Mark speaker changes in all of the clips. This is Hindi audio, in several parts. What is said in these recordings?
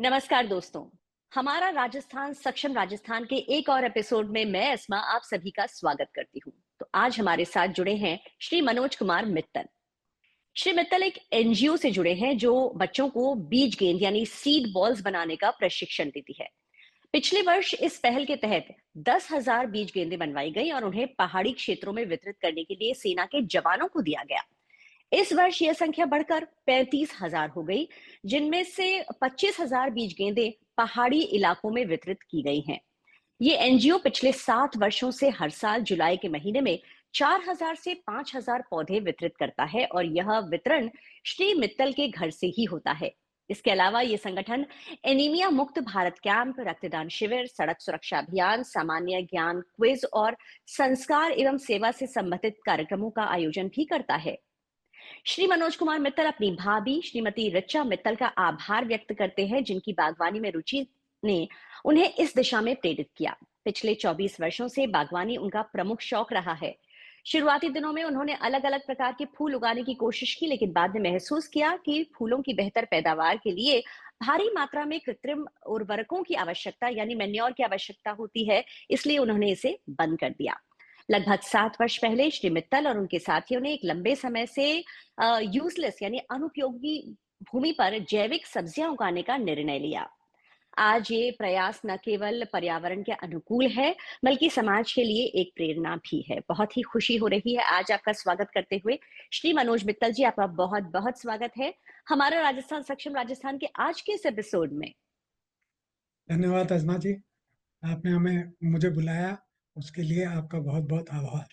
Speaker 1: नमस्कार दोस्तों। हमारा राजस्थान सक्षम राजस्थान के एक और एपिसोड में मैं अस्मा आप सभी का स्वागत करती हूँ। तो आज हमारे साथ जुड़े हैं श्री मनोज कुमार मित्तल। श्री मित्तल एक एनजीओ से जुड़े हैं जो बच्चों को बीज गेंद यानी सीड बॉल्स बनाने का प्रशिक्षण देती है। पिछले वर्ष इस पहल के तहत 10,000 बीज गेंदें बनवाई गई और उन्हें पहाड़ी क्षेत्रों में वितरित करने के लिए सेना के जवानों को दिया गया। इस वर्ष यह संख्या बढ़कर 35,000 हो गई, जिनमें से 25,000 बीज गेंदें पहाड़ी इलाकों में वितरित की गई हैं। ये एनजीओ पिछले 7 वर्षों से हर साल जुलाई के महीने में 4,000 से 5,000 पौधे वितरित करता है और यह वितरण श्री मित्तल के घर से ही होता है। इसके अलावा ये संगठन एनीमिया मुक्त भारत कैंप, रक्तदान शिविर, सड़क सुरक्षा अभियान, सामान्य ज्ञान क्विज और संस्कार एवं सेवा से संबंधित कार्यक्रमों का आयोजन भी करता है। श्री मनोज कुमार मित्तल अपनी भाभी श्रीमती रिचा मित्तल का आभार व्यक्त करते हैं, जिनकी बागवानी में रुचि ने उन्हें इस दिशा में प्रेरित किया। पिछले 24 वर्षों से बागवानी उनका प्रमुख शौक रहा है। शुरुआती दिनों में उन्होंने अलग अलग प्रकार के फूल उगाने की कोशिश की, लेकिन बाद में महसूस किया कि फूलों की बेहतर पैदावार के लिए भारी मात्रा में कृत्रिम उर्वरकों की आवश्यकता यानी मैन्योर की आवश्यकता होती है, इसलिए उन्होंने इसे बंद कर दिया। लगभग 7 वर्ष पहले श्री मित्तल और उनके साथियों ने एक लंबे समय से यूजलेस यानी अनुपयोगी भूमि पर जैविक सब्जियां उगाने का निर्णय लिया। आज ये प्रयास न केवल पर्यावरण के अनुकूल है, बल्कि समाज के लिए एक प्रेरणा भी है। बहुत ही खुशी हो रही है आज आपका स्वागत करते हुए। श्री मनोज मित्तल जी, आपका बहुत बहुत स्वागत है हमारा राजस्थान सक्षम राजस्थान के आज के इस एपिसोड में।
Speaker 2: धन्यवाद अजमा जी। आपने मुझे बुलाया, उसके लिए आपका बहुत बहुत आभार।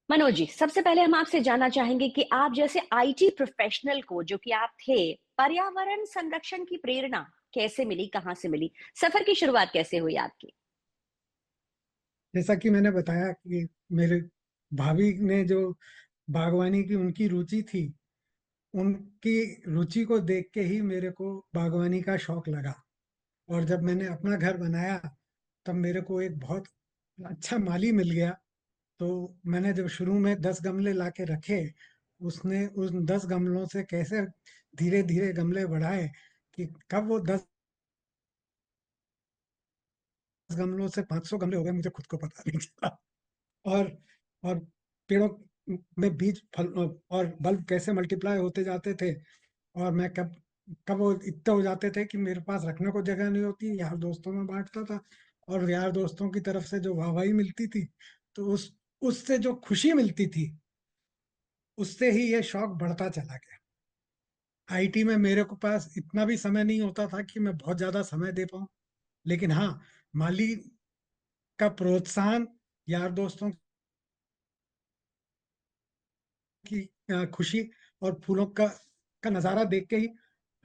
Speaker 1: मनोज जी, सबसे पहले हम आपसे जानना चाहेंगे कि आप जैसे आईटी प्रोफेशनल को जो कि आप थे, पर्यावरण संरक्षण की प्रेरणा कैसे मिली, कहाँ से मिली, सफर की शुरुआत कैसे हुई आपकी?
Speaker 2: जैसा कि मैंने बताया कि मेरे भाभी ने जो बागवानी की उनकी रुचि थी, उनकी रुचि को देख के ही मेरे को बागवानी का शौक लगा। और जब मैंने अपना घर बनाया, तब मेरे को एक बहुत अच्छा माली मिल गया। तो मैंने जब शुरू में 10 गमले लाके रखे, उसने उन 10 गमलों से कैसे धीरे धीरे गमले बढ़ाए कि कब वो 10 गमलों से 500 गमले हो गए, मुझे खुद को पता नहीं चला। और और पेड़ों में बीज फल और बल्ब कैसे मल्टीप्लाई होते जाते थे, और मैं कब कब वो इतने हो जाते थे कि मेरे पास रखने को जगह नहीं होती, यार दोस्तों में बांटता था। और यार दोस्तों की तरफ से जो वाहवाही मिलती थी, तो उससे जो खुशी मिलती थी, उससे ही ये शौक बढ़ता चला गया। आईटी में मेरे को पास इतना भी समय नहीं होता था कि मैं बहुत ज्यादा समय दे पाऊं, लेकिन हाँ, माली का प्रोत्साहन, यार दोस्तों की खुशी और फूलों का नजारा देख के ही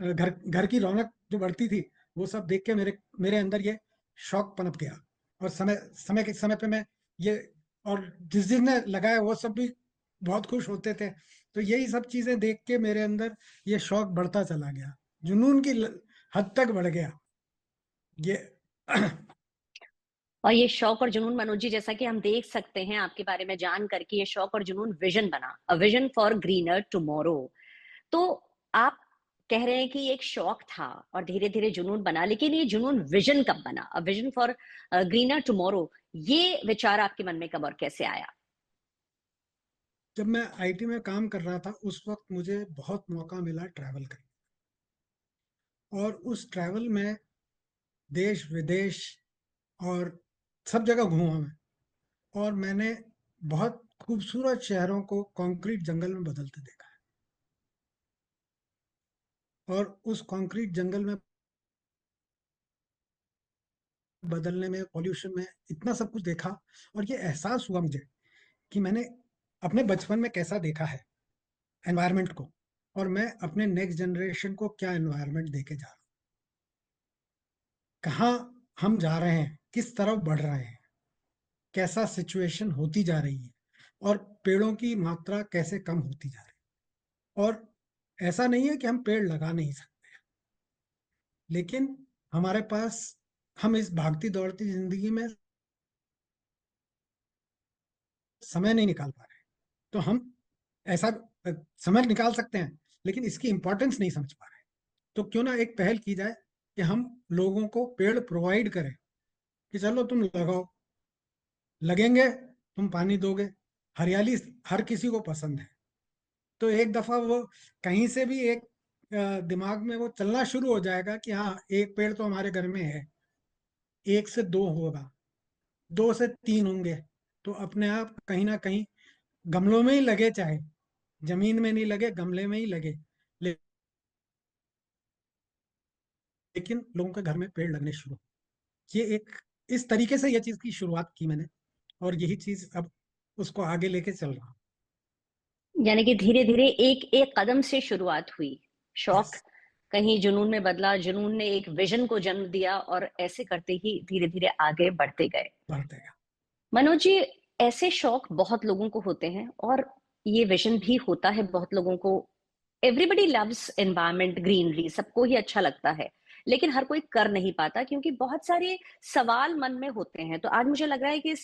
Speaker 2: घर घर की रौनक जो बढ़ती थी, वो सब देख के मेरे मेरे अंदर ये शौक पनप गया। और समय समय के समय पे मैं ये, और जिस जिसने लगाया वो सब भी बहुत खुश होते थे। तो यही सब चीजें देख के मेरे अंदर ये शौक बढ़ता चला गया, जुनून की हद तक बढ़ गया ये।
Speaker 1: और ये शौक और जुनून मनोज जी, जैसा कि हम देख सकते हैं आपके बारे में जान करके, ये शौक और जुनून विजन बना, a vision for greener tomorrow. तो आप कह रहे हैं कि ये एक शौक था और धीरे धीरे जुनून बना, लेकिन ये जुनून विजन कब बना, a vision for greener tomorrow? ये विचार आपके मन में कब और कैसे आया?
Speaker 2: जब मैं आईटी में काम कर रहा था, उस वक्त मुझे बहुत मौका मिला ट्रैवल करने, और उस ट्रैवल में देश विदेश और सब जगह घूमा मैं। और मैंने बहुत खूबसूरत शहरों को कंक्रीट जंगल में बदलते देखा है, और उस कंक्रीट जंगल में बदलने में, पॉल्यूशन में, इतना सब कुछ देखा। और ये एहसास हुआ मुझे कि मैंने अपने बचपन में कैसा देखा है एनवायरनमेंट को, और मैं अपने नेक्स्ट जनरेशन को क्या एनवायरनमेंट देके जा रहा हूँ, कहाँ हम जा रहे हैं, किस तरफ बढ़ रहे हैं, कैसा सिचुएशन होती जा रही है, और पेड़ों की मात्रा कैसे कम होती जा रही है। और ऐसा नहीं है कि हम पेड़ लगा नहीं सकते, लेकिन हमारे पास, हम इस भागती दौड़ती जिंदगी में समय नहीं निकाल पा रहे हैं। तो हम ऐसा समय निकाल सकते हैं, लेकिन इसकी इंपॉर्टेंस नहीं समझ पा रहे हैं। तो क्यों ना एक पहल की जाए कि हम लोगों को पेड़ प्रोवाइड करें कि चलो तुम लगाओ, लगेंगे, तुम पानी दोगे, हरियाली हर किसी को पसंद है। तो एक दफा वो कहीं से भी एक दिमाग में वो चलना शुरू हो जाएगा कि हाँ, एक पेड़ तो हमारे घर में है, एक से दो होगा, दो से तीन होंगे, तो अपने आप कहीं ना कहीं गमलों में ही लगे, चाहे जमीन में नहीं लगे, गमले में ही लगे, लेकिन लोगों के घर में पेड़ लगने शुरू। ये एक इस तरीके से ये चीज की शुरुआत की मैंने, और यही चीज अब उसको आगे लेके चल रहा हूँ।
Speaker 1: यानी कि धीरे धीरे एक एक कदम से शुरुआत हुई,
Speaker 2: यस,
Speaker 1: शौक कहीं जुनून में बदला, जुनून ने एक विजन को जन्म दिया और ऐसे करते ही धीरे धीरे आगे बढ़ते गए।
Speaker 2: बढ़ते गया।
Speaker 1: मनोज जी, ऐसे शौक बहुत लोगों को होते हैं और ये विजन भी होता है बहुत लोगों को। एवरीबडी लव्स एनवायरमेंट, ग्रीनरी, सबको ही अच्छा लगता है, लेकिन हर कोई कर नहीं पाता क्योंकि बहुत सारे सवाल मन में होते हैं। तो आज मुझे लग रहा है कि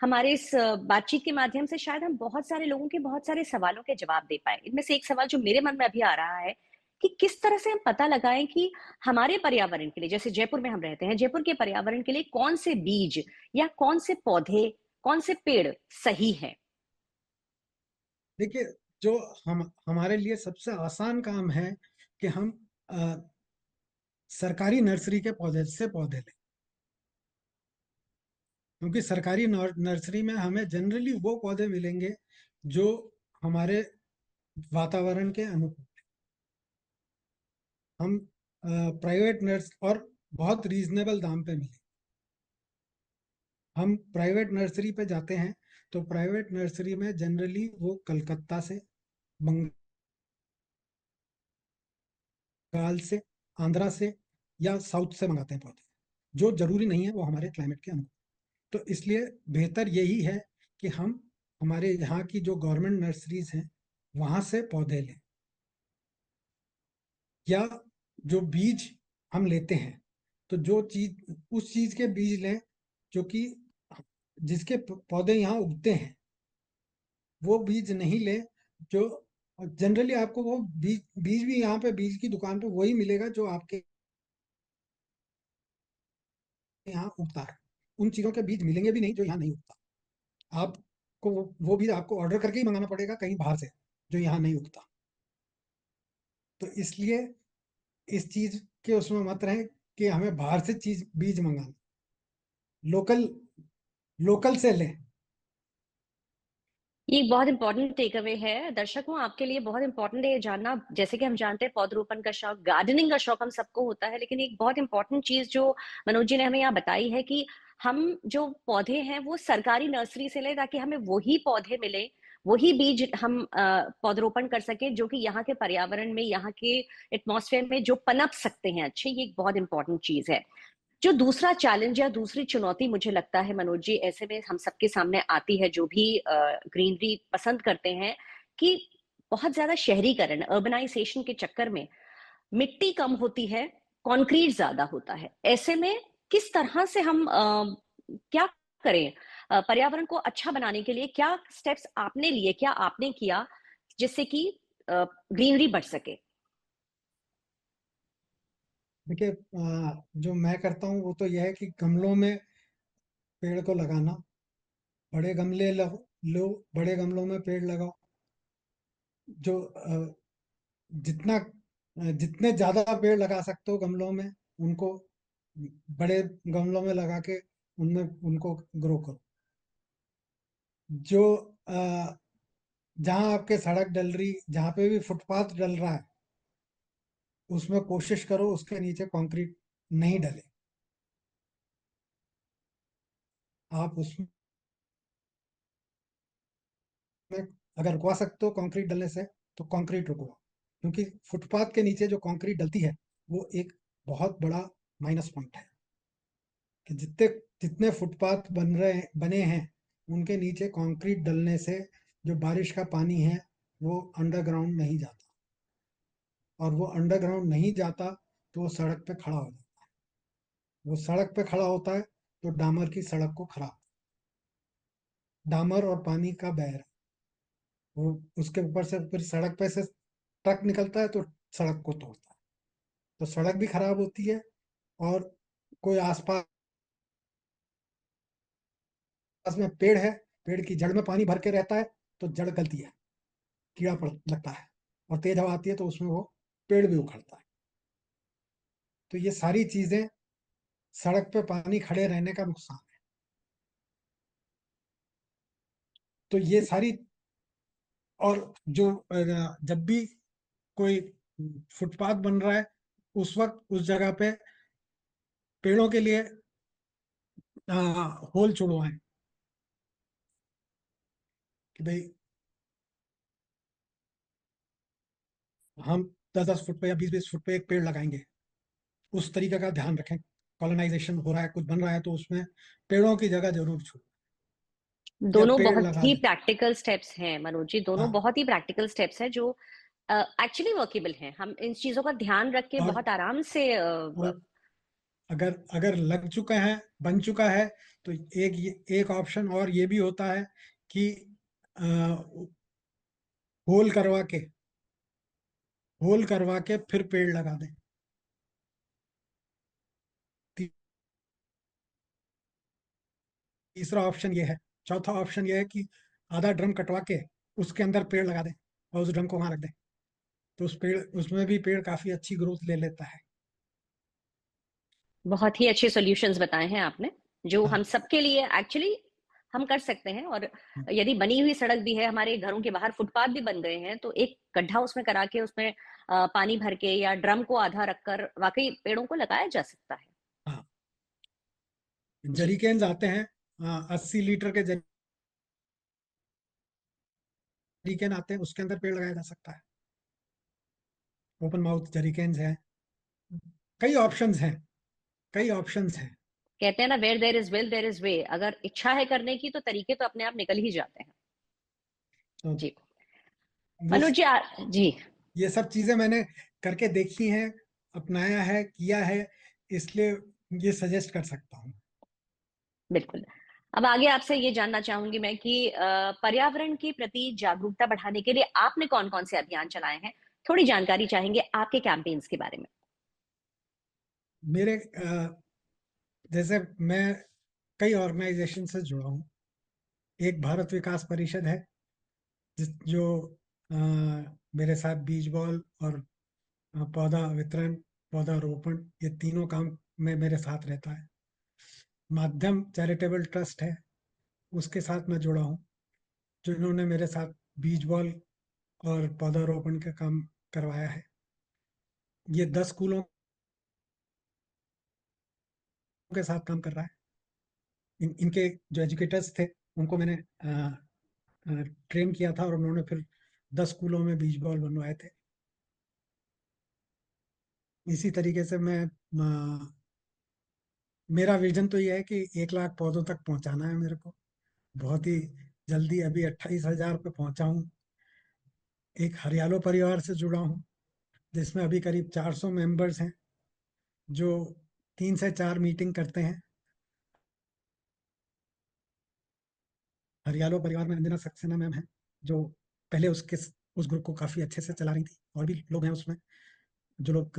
Speaker 1: हमारे इस बातचीत के माध्यम से शायद हम बहुत सारे लोगों के बहुत सारे सवालों के जवाब दे पाए। इनमें से एक सवाल जो मेरे मन में अभी आ रहा है कि किस तरह से हम पता लगाएं कि हमारे पर्यावरण के लिए, जैसे जयपुर में हम रहते हैं, जयपुर के पर्यावरण के लिए कौन से बीज या कौन से पौधे, कौन से पेड़ सही है।
Speaker 2: देखिए, जो हम हमारे लिए सबसे आसान काम है कि हम अ, सरकारी नर्सरी के पौधे से पौधे लें, क्योंकि सरकारी नर्सरी में हमें जनरली वो पौधे मिलेंगे जो हमारे वातावरण के अनुकूल। हम प्राइवेट नर्स और बहुत रीजनेबल दाम पे मिले। हम प्राइवेट नर्सरी पे जाते हैं तो प्राइवेट नर्सरी में जनरली वो कलकत्ता से, बंगाल से, आंध्रा से या साउथ से मंगाते हैं पौधे, जो जरूरी नहीं है वो हमारे क्लाइमेट के अनुकूल। तो इसलिए बेहतर यही है कि हम हमारे यहाँ की जो गवर्नमेंट नर्सरीज हैं वहां से पौधे लें, या जो बीज हम लेते हैं तो जो चीज उस चीज के बीज लें जो कि जिसके पौधे यहाँ उगते हैं, वो बीज नहीं लें जो जनरली आपको वो बीज बीज भी यहाँ पे बीज की दुकान पे वही मिलेगा जो आपके यहाँ उगता है। उन चीजों के बीज मिलेंगे भी नहीं जो यहाँ नहीं उगता। आपको वो बीज आपको ऑर्डर करके ही मंगाना पड़ेगा कहीं बाहर से, जो यहाँ नहीं उगता। तो इसलिए इस चीज के उसमें मत रहें कि हमें बाहर से चीज बीज मंगाना, लोकल लोकल से लें।
Speaker 1: ये एक बहुत इंपॉर्टेंट टेक अवे है दर्शकों, आपके लिए बहुत इंपॉर्टेंट है ये जानना। जैसे कि हम जानते हैं पौधरोपण का शौक, गार्डनिंग का शौक हम सबको होता है, लेकिन एक बहुत इंपॉर्टेंट चीज जो मनोज जी ने हमें यहाँ बताई है कि हम जो पौधे हैं वो सरकारी नर्सरी से लें ताकि हमें वही पौधे मिले, वही बीज हम पौधरोपण कर सके जो कि यहाँ के पर्यावरण में, यहाँ के एटमॉस्फेयर में जो पनप सकते हैं अच्छे। ये एक बहुत इंपॉर्टेंट चीज है। जो दूसरा चैलेंज या दूसरी चुनौती मुझे लगता है मनोज जी ऐसे में हम सबके सामने आती है जो भी ग्रीनरी पसंद करते हैं, कि बहुत ज्यादा शहरीकरण, अर्बनाइजेशन के चक्कर में मिट्टी कम होती है, कंक्रीट ज्यादा होता है। ऐसे में किस तरह से हम क्या करें, पर्यावरण को अच्छा बनाने के लिए क्या स्टेप्स आपने लिए, क्या आपने किया जिससे कि ग्रीनरी बढ़ सके।
Speaker 2: देखिए, जो मैं करता हूँ वो तो यह है कि गमलों में पेड़ को लगाना, बड़े गमले लो, बड़े गमलों में पेड़ लगाओ। जो जितना जितने ज्यादा पेड़ लगा सकते हो गमलों में, उनको बड़े गमलों में लगा के उनमें उनको ग्रो करो। जो जहाँ आपके सड़क डल रही, जहाँ पे भी फुटपाथ डल रहा है, उसमें कोशिश करो उसके नीचे कंक्रीट नहीं डले। आप उसमें अगर रुकवा सकते हो कंक्रीट डलने से तो कंक्रीट रुकवाओ, क्योंकि फुटपाथ के नीचे जो कंक्रीट डलती है वो एक बहुत बड़ा माइनस पॉइंट है। कि जितने जितने फुटपाथ बने हैं उनके नीचे कंक्रीट डलने से जो बारिश का पानी है वो अंडरग्राउंड नहीं जाता, और वो अंडरग्राउंड नहीं जाता तो वो सड़क पे खड़ा हो जाता है। वो सड़क पे खड़ा होता है तो डामर की सड़क को खराब, डामर और पानी का बहर, वो उसके ऊपर से फिर सड़क पे से ट्रक निकलता है तो सड़क को तोड़ता है। तो सड़क भी खराब होती है, और कोई आसपास में पेड़ है, पेड़ की जड़ में पानी भर के रहता है, तो जड़ गलती है, कीड़ा पड़ लगता है, और तेज हवा आती है तो उसमें वो पेड़ भी उखड़ता है। तो ये सारी चीजें सड़क पे पानी खड़े रहने का नुकसान है। तो ये सारी, और जो जब भी कोई फुटपाथ बन रहा है, उस वक्त उस जगह पे पेड़ों के लिए होल छुड़वाएं, कि भाई हम 10-10 फुट पे या 20-20 फुट पे एक पेड़ लगाएंगे। उस तरीके का ध्यान रखें। कॉलोनाइजेशन हो रहा है, कुछ बन रहा है, तो उसमें पेड़ों की जगह जरूर छोड़, या
Speaker 1: दोनों
Speaker 2: पेड़
Speaker 1: बहुत
Speaker 2: लगा
Speaker 1: ही
Speaker 2: दें।
Speaker 1: प्रैक्टिकल स्टेप्स हैं मनोज जी, दोनों
Speaker 2: हाँ,
Speaker 1: बहुत ही प्रैक्टिकल स्टेप्स हैं जो एक्चुअली वर्केबल हैं। हम इन चीजों का ध्यान रख के
Speaker 2: और
Speaker 1: बहुत आराम से
Speaker 2: और अगर अगर लग चुका है, बन चुका है, तो एक ऑप्शन और ये भी होता है कि होल करवा के फिर पेड़ लगा दें। तीसरा ऑप्शन ये है। चौथा ऑप्शन ये है कि आधा ड्रम कटवा के उसके अंदर पेड़ लगा दें, और उस ड्रम को वहां रख दें। तो उसमें भी पेड़ काफी अच्छी ग्रोथ ले लेता है।
Speaker 1: बहुत ही अच्छे सॉल्यूशंस बताए हैं आपने, जो हम
Speaker 2: हाँ।
Speaker 1: सबके लिए एक्चुअली हम कर सकते हैं। और यदि बनी हुई सड़क भी है, हमारे घरों के बाहर फुटपाथ भी बन गए हैं, तो एक गड्ढा उसमें करा के उसमें पानी भर के या ड्रम को आधा रखकर वाकई पेड़ों को लगाया जा सकता है।
Speaker 2: हाँ,
Speaker 1: जी।
Speaker 2: जरीकेन्स आते हैं, 80 लीटर के जरीकेन आते हैं, उसके अंदर पेड़ लगाया जा सकता है। ओपन माउथ जरीकेन्स हैं। कई ऑप्शंस हैं, कई ऑप्शंस हैं।
Speaker 1: कहते हैं ना, where there is will there is way. अगर इच्छा है करने की तो तरीके तो अपने आप निकल ही जाते हैं।
Speaker 2: तो
Speaker 1: जी।
Speaker 2: वो
Speaker 1: मनोज जी जी।
Speaker 2: ये सब चीजें मैंने करके देखी हैं, अपनाया है, किया है, इसलिए ये सजेस्ट कर सकता हूँ।
Speaker 1: बिल्कुल। अब आगे आपसे ये जानना चाहूंगी मैं कि पर्यावरण के प्रति जागरूकता बढ़ाने के लिए आपने कौन कौन से अभियान चलाए हैं? थोड़ी जानकारी चाहेंगे आपके कैंपेन्स के बारे में।
Speaker 2: मेरे जैसे मैं कई ऑर्गेनाइजेशन से जुड़ा हूँ। एक भारत विकास परिषद है, जो अ, मेरे साथ बीज बॉल और पौधा वितरण, पौधा रोपण, ये तीनों काम में मेरे साथ रहता है। माध्यम चैरिटेबल ट्रस्ट है, उसके साथ मैं जुड़ा हूँ, जो इन्होंने मेरे साथ बीज बॉल और पौधारोपण का काम करवाया है। ये 10 स्कूलों के साथ काम कर रहा है। इनके जो एजुकेटर्स थे, उनको मैंने ट्रेन किया था, और उन्होंने फिर 10 स्कूलों में बीज बॉल बनवाए थे। इसी तरीके से मेरा विजन तो ये है कि 1 लाख पौधों तक पहुंचाना है मेरे को, बहुत ही जल्दी। अभी 28,000 पे पहुंचा हूँ। एक हरियालो परिवार से जुड़ा हूँ, जिसमें अभी करीब 400 मेंबर्स हैं, जो 3 से 4 मीटिंग करते हैं। हरियालो परिवार में अंजना सक्सेना मैम है, जो पहले उस ग्रुप को काफी अच्छे से चला रही थी, और भी लोग हैं उसमें, जो लोग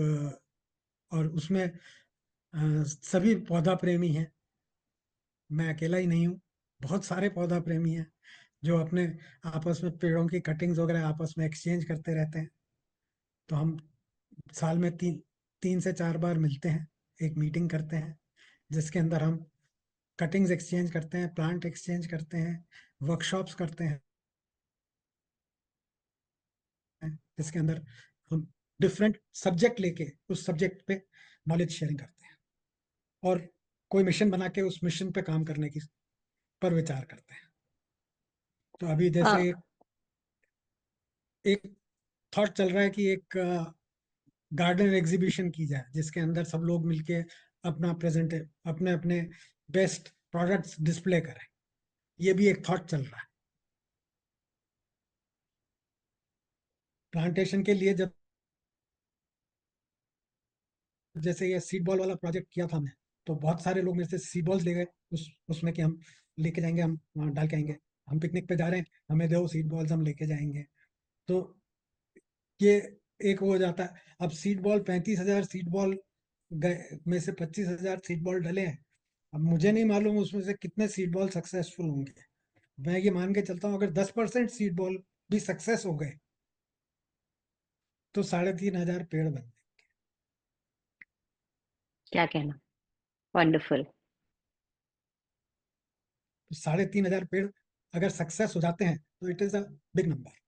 Speaker 2: और उसमें सभी पौधा प्रेमी हैं। मैं अकेला ही नहीं हूँ, बहुत सारे पौधा प्रेमी हैं, जो अपने आपस में पेड़ों की कटिंग्स वगैरह आपस में एक्सचेंज करते रहते हैं। तो हम साल में 3 से 4 बार मिलते हैं, एक मीटिंग करते हैं, जिसके अंदर हम कटिंग्स एक्सचेंज करते हैं, प्लांट एक्सचेंज करते हैं, वर्कशॉप्स करते हैं, जिसके अंदर हम डिफरेंट सब्जेक्ट लेके उस सब्जेक्ट पे नॉलेज शेयरिंग करते हैं, और कोई मिशन बना के उस मिशन पे काम करने की पर विचार करते हैं। तो अभी
Speaker 1: अ,
Speaker 2: जैसे एक थॉट चल रहा है कि एक गार्डन एग्जीबिशन की जाए, जिसके अंदर सब लोग मिलके अपना प्रेजेंट अपने अपने बेस्ट प्रोडक्ट्स डिस्प्ले करें। ये भी एक थॉट चल रहा है। प्लांटेशन के लिए जब जैसे ये सीड बॉल वाला प्रोजेक्ट किया था हमने, तो बहुत सारे लोग मेरे से सीड बॉल्स ले गए, उसमें कि हम लेके जाएंगे, हम वहाँ डाल के आएंगे। हम पिकनिक पे जा रहे हैं, हमें दो सीड बॉल्स, हम लेके जाएंगे। तो ये एक वो हो जाता है। अब सीड बॉल 35,000 सीड बॉल में से 25,000 सीड बॉल डले हैं। अब मुझे नहीं मालूम उसमें से कितने सीड बॉल सक्सेसफुल होंगे। मैं ये मान के चलता हूँ अगर 10% सीड बॉल भी सक्सेस हो गए तो 3,500 पेड़ बन गए।
Speaker 1: क्या कहना, वंडरफुल।
Speaker 2: तो 3,500 पेड़ अगर सक्सेस हो जाते हैं तो it is a big number.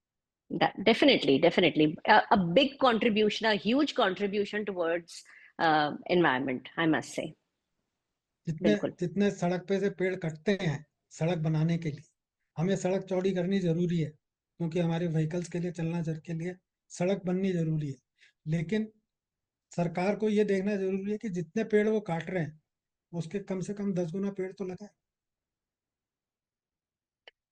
Speaker 1: Definitely, definitely. A big contribution, a huge contribution towards environment, I must say.
Speaker 2: जितने
Speaker 1: बिल्कुल।
Speaker 2: जितने सड़क पे से पेड़ कटते हैं सड़क बनाने के लिए, हमें सड़क चौड़ी करनी जरूरी है क्योंकि हमारे व्हीकल्स के लिए चलना के लिए सड़क बननी जरूरी है। लेकिन सरकार को ये देखना जरूरी है कि जितने पेड़ वो काट रहे हैं उसके कम से कम 10 गुना पेड़ तो लगाए।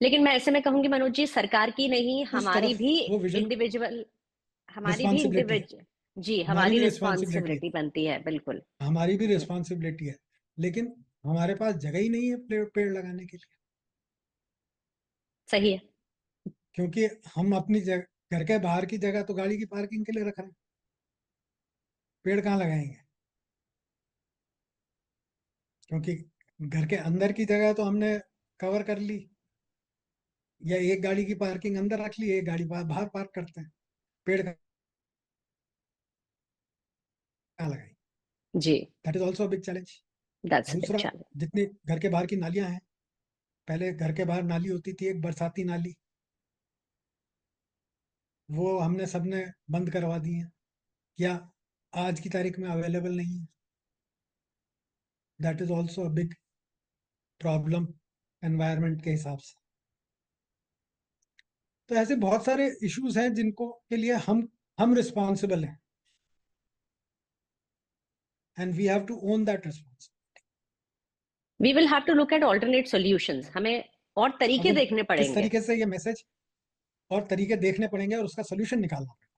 Speaker 1: लेकिन मैं ऐसे में कहूंगी मनोज जी, सरकार की नहीं,
Speaker 2: उस
Speaker 1: हमारी
Speaker 2: तरफ
Speaker 1: भी
Speaker 2: वो विजन,
Speaker 1: इंडिविजुअल, हमारी भी
Speaker 2: रिस्पॉन्सिबिलिटी है।
Speaker 1: इंडिविजुअल, जी,
Speaker 2: हमारी
Speaker 1: हमारी
Speaker 2: भी रिस्पॉन्सिबिलिटी है।
Speaker 1: रिस्पॉन्सिबिलिटी बनती है, बिल्कुल।
Speaker 2: हमारी भी रिस्पॉन्सिबिलिटी है। लेकिन हमारे पास जगह ही नहीं है पेड़ लगाने के लिए।
Speaker 1: सही है।
Speaker 2: क्योंकि हम अपनी घर के बाहर की जगह तो गाड़ी की पार्किंग के लिए रख रहे हैं, पेड़ कहाँ लगाएंगे? क्योंकि घर के अंदर की जगह तो हमने कवर कर ली, या एक गाड़ी की पार्किंग अंदर रख ली, एक गाड़ी बाहर पार्क करते हैं, पेड़ कहाँ लगाएंगे?
Speaker 1: जी।
Speaker 2: That is also big challenge.
Speaker 1: That's a big
Speaker 2: दूसरा,
Speaker 1: चैलेंज।
Speaker 2: जितनी घर के बाहर की नालियां हैं, पहले घर के बाहर नाली होती थी एक बरसाती नाली, वो हमने सबने बंद करवा दी है, या आज की तारीख में अवेलेबल नहीं है। That is also a big problem environment के हिसाब से। तो ऐसे बहुत सारे इश्यूज हैं जिनको के लिए हम रिस्पॉन्सिबल हैं, and we have to own that responsibility.
Speaker 1: We will have to look at alternate solutions, हमें और तरीके
Speaker 2: हमें
Speaker 1: देखने
Speaker 2: किस
Speaker 1: पड़ेंगे।
Speaker 2: तरीके से ये मैसेज और तरीके देखने पड़ेंगे और उसका सोल्यूशन निकालना पड़ेगा।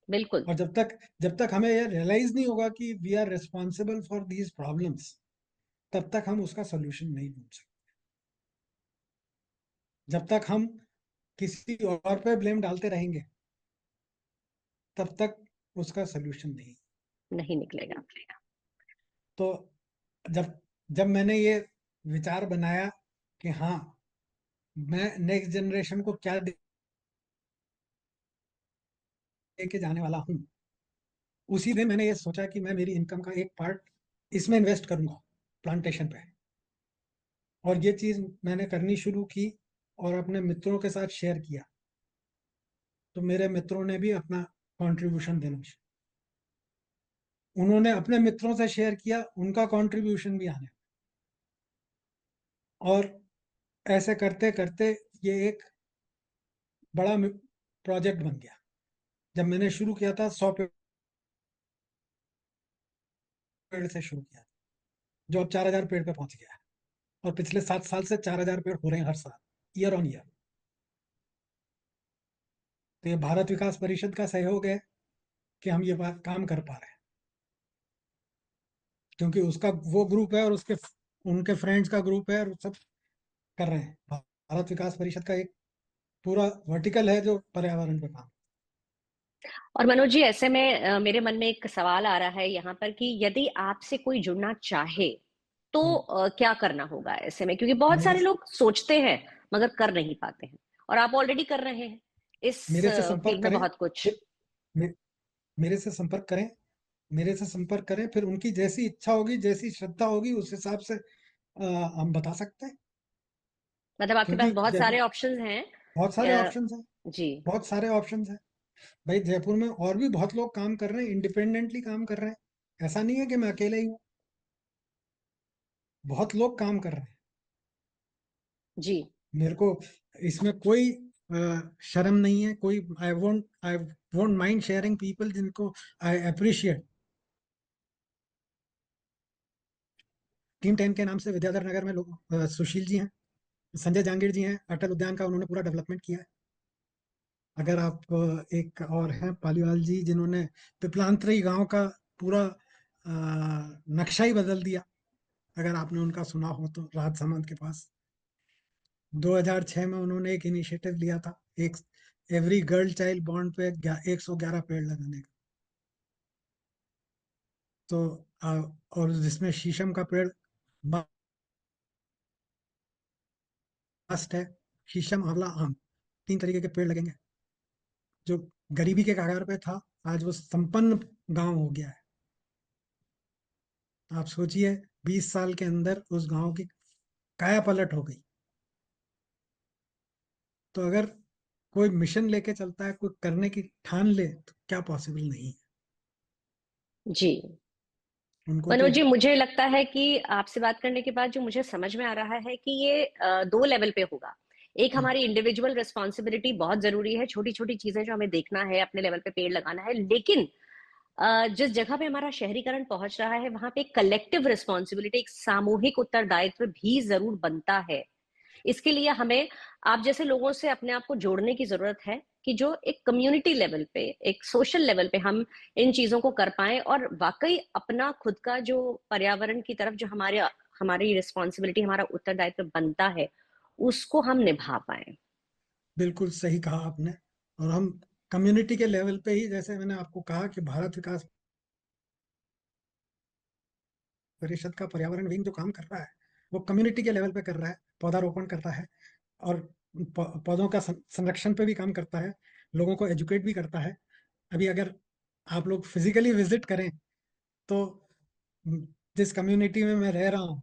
Speaker 1: बिल्कुल।
Speaker 2: और जब तक हमें ये रियलाइज नहीं होगा कि we are responsible for these problems, तब तक हम उसका सोल्यूशन नहीं ढूंढ सकते। जब तक हम किसी और पे ब्लेम डालते रहेंगे तब तक उसका सोल्यूशन नहीं।
Speaker 1: नहीं निकलेगा।
Speaker 2: तो जब जब मैंने ये विचार बनाया कि हाँ, मैं नेक्स्ट जनरेशन को क्या दे के जाने वाला हूँ, उसी दिन मैंने ये सोचा कि मैं मेरी इनकम का एक पार्ट इसमें इन्वेस्ट करूंगा, प्लांटेशन पे। और ये चीज मैंने करनी शुरू की और अपने मित्रों के साथ शेयर किया, तो मेरे मित्रों ने भी अपना कंट्रीब्यूशन देना उन्होंने अपने मित्रों से शेयर किया, उनका कंट्रीब्यूशन भी आने, और ऐसे करते करते ये एक बड़ा प्रोजेक्ट बन गया। जब मैंने शुरू किया था 100 पेड़ से शुरू किया, जो अब 4,000 पेड़ पे पहुंच गया है। और पिछले 7 साल से 4,000 पेड़ हो रहे हैं हर साल, ईयर ऑन ईयर। तो ये भारत विकास परिषद का सहयोग है कि हम ये बात काम कर पा रहे हैं, क्योंकि उसका वो ग्रुप है और उसके उनके फ्रेंड्स का ग्रुप है और सब कर रहे हैं। भारत विकास परिषद का एक पूरा वर्टिकल है जो पर्यावरण पे काम।
Speaker 1: और मनोज जी, ऐसे में मेरे मन में एक सवाल आ रहा है यहाँ पर कि यदि आपसे कोई जुड़ना चाहे तो
Speaker 2: हाँ,
Speaker 1: क्या करना होगा ऐसे में, क्योंकि बहुत
Speaker 2: मेरे
Speaker 1: सारे लोग सोचते हैं मगर कर नहीं पाते हैं, और आप ऑलरेडी कर रहे हैं इस
Speaker 2: मेरे से संपर्क
Speaker 1: फील्ड में
Speaker 2: करें,
Speaker 1: बहुत कुछ।
Speaker 2: फिर मे, मेरे से संपर्क करें, मेरे से संपर्क करें, फिर उनकी जैसी इच्छा होगी, जैसी श्रद्धा होगी, उस हिसाब से हम बता सकते हैं।
Speaker 1: मतलब आपके पास
Speaker 2: क्योंकि
Speaker 1: बहुत सारे ऑप्शंस हैं।
Speaker 2: बहुत सारे
Speaker 1: अ,
Speaker 2: ऑप्शंस हैं,
Speaker 1: जी।
Speaker 2: बहुत सारे ऑप्शंस हैं। भाई जयपुर में और भी बहुत लोग काम कर रहे हैं, इंडिपेंडेंटली काम कर रहे हैं। ऐसा नहीं है कि मैं अकेले ही हूँ, बहुत लोग काम कर रहे हैं।
Speaker 1: जी।
Speaker 2: मेरे को इसमें कोई शर्म नहीं है, कोई I won't mind sharing people जिनको आई अप्रिशिएट। टीम 10 के नाम से विद्याधर नगर में लोग, सुशील जी हैं, संजय जांगीर जी हैं, अटल उद्यान का उन्होंने पूरा डेवलपमेंट किया है। अगर आप एक और हैं पालीवाल जी, जिन्होंने पिपलांतरी गांव का पूरा नक्शा ही बदल दिया, अगर आपने उनका सुना हो तो, राजसमंद के पास। 2006 में उन्होंने एक इनिशिएटिव लिया था, एक एवरी गर्ल चाइल्ड बॉन्ड पे 111 पेड़ लगाने का। तो और जिसमें शीशम का पेड़ मस्ट है। शीशम, आंवला, आम, 3 तरीके के पेड़ लगेंगे। जो गरीबी के कगार पे था, आज वो संपन्न गांव हो गया है। आप सोचिए, 20 साल के अंदर उस गांव की काया पलट हो गई। तो अगर कोई मिशन लेके चलता है, कोई करने की ठान ले, तो क्या पॉसिबल नहीं है।
Speaker 1: जी
Speaker 2: उनको तो
Speaker 1: मनोज जी, मुझे लगता है कि आपसे बात करने के बाद जो मुझे समझ में आ रहा है कि ये दो लेवल पे होगा। एक,
Speaker 2: हाँ,
Speaker 1: हमारी इंडिविजुअल रिस्पॉन्सिबिलिटी बहुत जरूरी है, छोटी छोटी चीजें जो हमें देखना है, अपने लेवल पे पेड़ लगाना है, लेकिन जिस जगह पे हमारा शहरीकरण पहुंच रहा है वहां पे एक कलेक्टिव रिस्पॉन्सिबिलिटी, एक सामूहिक उत्तरदायित्व भी जरूर बनता है। इसके लिए हमें आप जैसे लोगों से अपने आप को जोड़ने की जरूरत है कि जो एक कम्युनिटी लेवल पे, एक सोशल लेवल पे हम इन चीजों को कर पाए और वाकई अपना खुद का जो पर्यावरण की तरफ जो हमारे हमारी रिस्पॉन्सिबिलिटी, हमारा उत्तरदायित्व बनता है, उसको हम निभा पाए।
Speaker 2: बिल्कुल सही कहा आपने। और हम कम्युनिटी के लेवल पे ही, जैसे मैंने आपको कहा कि भारत विकास परिषद का पर्यावरण विंग जो काम कर रहा है, वो कम्युनिटी के लेवल पे कर रहा है, पौधारोपण करता है, और पौधों का संरक्षण पे भी काम करता है, लोगों को एजुकेट भी करता है। अभी अगर आप लोग फिजिकली विजिट करें, तो जिस कम्युनिटी में मैं रह रहा हूँ,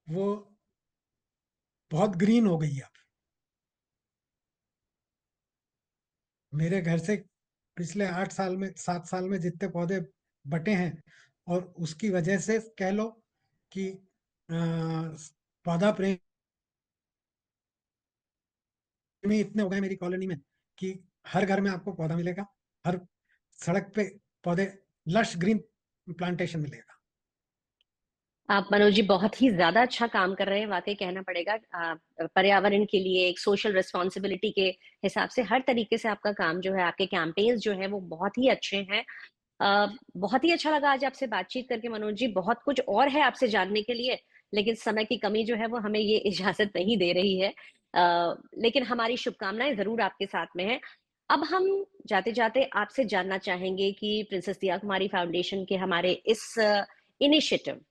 Speaker 2: वो बहुत ग्रीन हो गई है अब। मेरे घर से पिछले 8 साल में, 7 साल में जितने पौधे बटे हैं, और उसकी वजह से कह लो कि पौधा प्रेमी इतने हो गए मेरी कॉलोनी में कि हर घर में आपको पौधा मिलेगा, हर सड़क पे पौधे, लश ग्रीन प्लांटेशन मिलेगा।
Speaker 1: आप मनोज जी बहुत ही ज्यादा अच्छा काम कर रहे हैं, वाकई कहना पड़ेगा। पर्यावरण के लिए एक सोशल रिस्पॉन्सिबिलिटी के हिसाब से हर तरीके से आपका काम जो है, आपके कैंपेन्स जो है वो बहुत ही अच्छे हैं। बहुत ही अच्छा लगा आज आपसे बातचीत करके मनोज जी। बहुत कुछ और है आपसे जानने के लिए, लेकिन समय की कमी जो है वो हमें ये इजाजत नहीं दे रही है। लेकिन हमारी शुभकामनाएं जरूर आपके साथ में है। अब हम जाते जाते आपसे जानना चाहेंगे कि प्रिंसेस दिया कुमारी फाउंडेशन के हमारे इस इनिशिएटिव,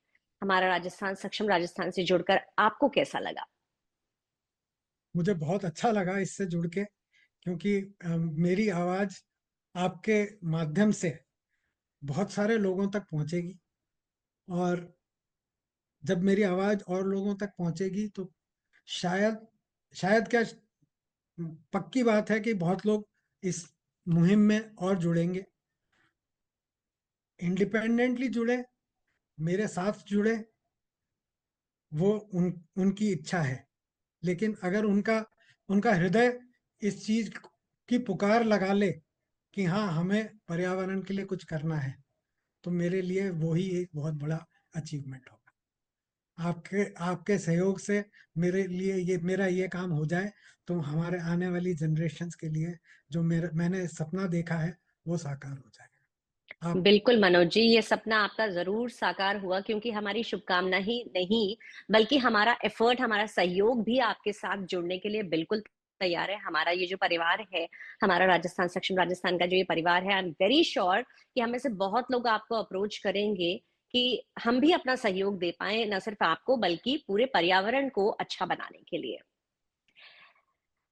Speaker 1: हमारा राजस्थान सक्षम राजस्थान से जुड़कर आपको कैसा लगा?
Speaker 2: मुझे बहुत अच्छा लगा इससे जुड़ के, क्योंकि मेरी आवाज आपके माध्यम से बहुत सारे लोगों तक पहुंचेगी। और जब मेरी आवाज और लोगों तक पहुंचेगी, तो शायद शायद क्या, पक्की बात है कि बहुत लोग इस मुहिम में और जुड़ेंगे। इंडिपेंडेंटली जुड़े, मेरे साथ जुड़े, वो उनकी इच्छा है। लेकिन अगर उनका उनका हृदय इस चीज की पुकार लगा ले कि हाँ, हमें पर्यावरण के लिए कुछ करना है, तो मेरे लिए वो ही एक बहुत बड़ा अचीवमेंट होगा। आपके आपके सहयोग से मेरा ये काम हो जाए, तो हमारे आने वाली जनरेशन्स के लिए जो मैंने सपना देखा है, वो साकार हो जाएगा। आप
Speaker 1: बिल्कुल मनोज जी, ये सपना आपका जरूर साकार हुआ, क्योंकि हमारी शुभकामना ही नहीं बल्कि हमारा एफर्ट, हमारा सहयोग भी आपके साथ जुड़ने के लिए बिल्कुल तैयार है। हमारा ये जो परिवार है, हमारा राजस्थान सक्षम राजस्थान का जो ये परिवार है, आई एम वेरी श्योर कि हमें से बहुत लोग आपको अप्रोच करेंगे कि हम भी अपना सहयोग दे पाए, न सिर्फ आपको बल्कि पूरे पर्यावरण को अच्छा बनाने के लिए।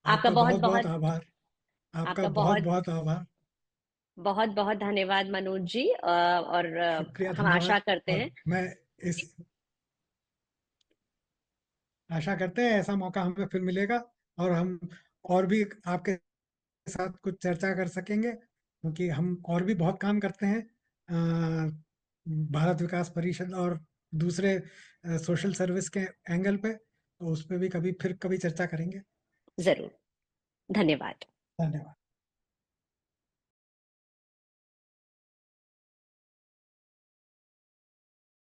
Speaker 1: आपका
Speaker 2: आपका
Speaker 1: बहुत
Speaker 2: बहुत बहुत
Speaker 1: बहुत
Speaker 2: आभार। आपका
Speaker 1: आपका
Speaker 2: बहुत
Speaker 1: बहुत
Speaker 2: बहुत आभार।
Speaker 1: बहुत बहुत धन्यवाद मनोज जी। और
Speaker 2: शुक्रिया,
Speaker 1: हम आशा
Speaker 2: धन्यवाद।
Speaker 1: करते
Speaker 2: और
Speaker 1: हैं।
Speaker 2: मैं इस आशा करते हैं ऐसा मौका हमें फिर मिलेगा, और हम और भी आपके साथ कुछ चर्चा कर सकेंगे, क्योंकि हम और भी बहुत काम करते हैं भारत विकास परिषद और दूसरे सोशल सर्विस के एंगल पे। तो उस पे भी कभी चर्चा करेंगे।
Speaker 1: जरूर। धन्यवाद।
Speaker 2: धन्यवाद।